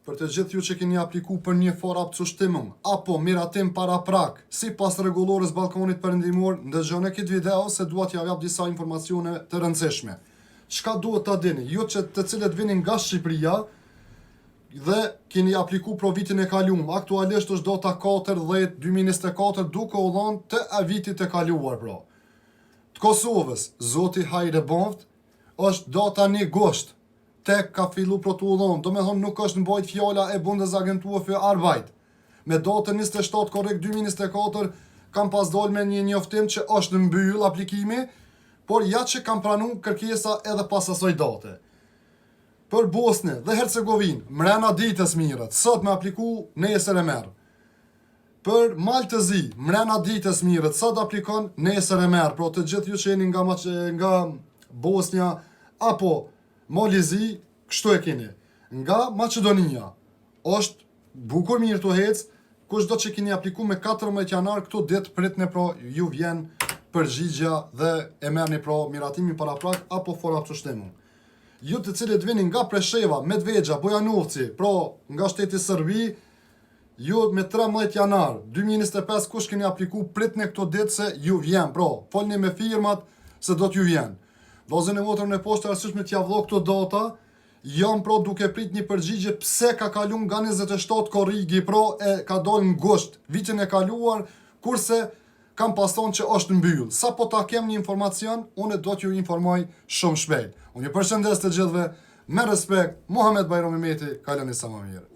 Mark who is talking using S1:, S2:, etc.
S1: Për të gjithë ju që keni apliku për një for hapëcushtimëm apo miratim para prak, si pas rregullores balkonit perëndimor, ndëgjoni këtë video se dua t'ja jap disa informacione të rëndësishme. Çka duhet ta dini? Ju të cilët vini nga Shqipëria dhe keni apliku për vitin e kaluar, aktualisht është data 4/10/2024 duke u dhënë të vitit e kaluar pra. Të Kosovës, zoti hajre bonft, është data 1 gusht. Tek ka fillu për të udhon, do me thonë nuk është mbajt fjala e Bundesagentur für Arbeit. Me datën 27 korrekt 2024 kam pas dal me një njoftim që është mbyll aplikimi, por ja që kam pranu kërkesa edhe pas asoj date. Për Bosnë dhe Hercegovinë, mrena ditës mirët, sot me apliku nesër e merë. Për Maltëzi, mrena ditës mirët, sot aplikon nesër e merë, pro të gjithë ju që jeni nga Bosnja apo Malizi, kështu e keni. Nga Macedonia, është bukur mirë të hecë, kush do që keni apliku me 14 janar, këtu ditë pritni pro ju vjen përgjigja dhe e merrni pro miratimi para prak apo for hapëcushtimun. Ju të cilët vini nga Presheva, Medvexha, Bujanovci, pro nga shteti Serbi, ju me 13 janar 2025 kush keni apliku pritni këtu ditë se ju vjen, pro folni me firmat se do t'ju vjen. Vllazën e motrën e poshtë arsyeshme t'ja vëllë këto data, jam pro duke prit një përgjigje pse ka kaluar nga 27 korrigi, pro e ka dalë në gusht vitin e kaluar, kurse kam pas thonë që është mbyll. Sa po ta kem një informacion, unë do t'ju informoj shumë shpejt. Unë ju përshëndes të gjithëve, me respekt, Muhamet Bajram Mehmeti, kaloni sa më mirë.